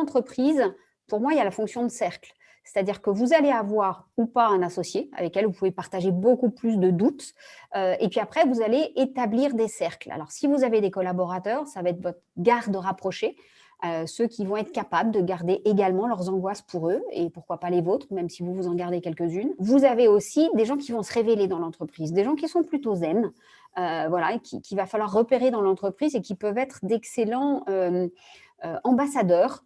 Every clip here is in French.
l'entreprise, pour moi, il y a la fonction de cercle. C'est-à-dire que vous allez avoir ou pas un associé avec lequel vous pouvez partager beaucoup plus de doutes. Et puis après, vous allez établir des cercles. Alors, si vous avez des collaborateurs, ça va être votre garde rapprochée, ceux qui vont être capables de garder également leurs angoisses pour eux et pourquoi pas les vôtres, même si vous vous en gardez quelques-unes. Vous avez aussi des gens qui vont se révéler dans l'entreprise, des gens qui sont plutôt zen, voilà, et qu'il va falloir repérer dans l'entreprise et qui peuvent être d'excellents ambassadeurs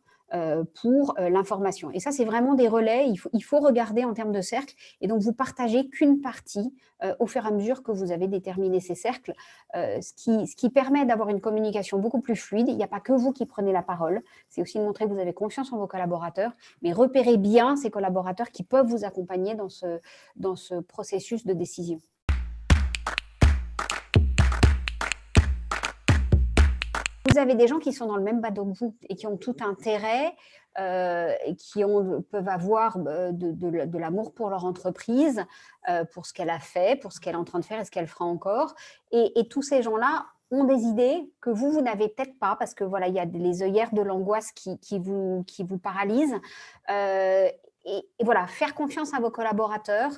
pour l'information. Et ça, c'est vraiment des relais. Il faut regarder en termes de cercles. Et donc, vous partagez qu'une partie au fur et à mesure que vous avez déterminé ces cercles, ce qui permet d'avoir une communication beaucoup plus fluide. Il n'y a pas que vous qui prenez la parole. C'est aussi de montrer que vous avez confiance en vos collaborateurs, mais repérez bien ces collaborateurs qui peuvent vous accompagner dans ce processus de décision. Vous avez des gens qui sont dans le même bateau que vous et qui ont tout intérêt et peuvent avoir de l'amour pour leur entreprise, pour ce qu'elle a fait, pour ce qu'elle est en train de faire et ce qu'elle fera encore. Et tous ces gens-là ont des idées que vous n'avez peut-être pas parce que voilà, il y a les œillères de l'angoisse qui vous paralysent. Et voilà, faire confiance à vos collaborateurs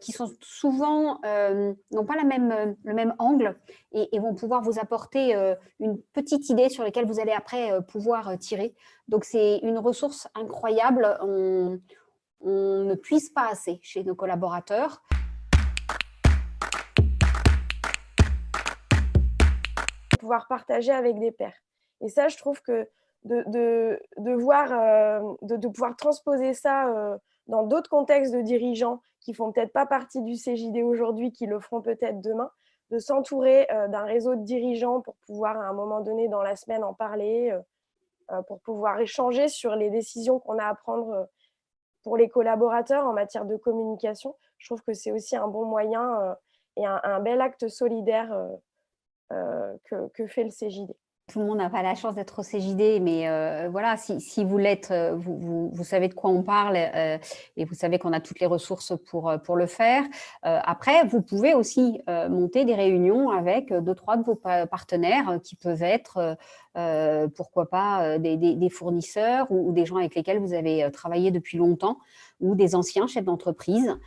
qui sont souvent n'ont pas le même angle et vont pouvoir vous apporter une petite idée sur laquelle vous allez après pouvoir tirer. Donc, c'est une ressource incroyable. On ne puise pas assez chez nos collaborateurs. Pouvoir partager avec des pairs. Et ça, je trouve que de pouvoir transposer ça dans d'autres contextes de dirigeants qui font peut-être pas partie du CJD aujourd'hui, qui le feront peut-être demain, de s'entourer d'un réseau de dirigeants pour pouvoir à un moment donné dans la semaine en parler, pour pouvoir échanger sur les décisions qu'on a à prendre pour les collaborateurs en matière de communication. Je trouve que c'est aussi un bon moyen et un bel acte solidaire que fait le CJD. Tout le monde n'a pas la chance d'être au CJD, mais voilà, si vous l'êtes, vous savez de quoi on parle et vous savez qu'on a toutes les ressources pour le faire. Après, vous pouvez aussi monter des réunions avec 2-3 de vos partenaires qui peuvent être, pourquoi pas, des fournisseurs ou des gens avec lesquels vous avez travaillé depuis longtemps ou des anciens chefs d'entreprise.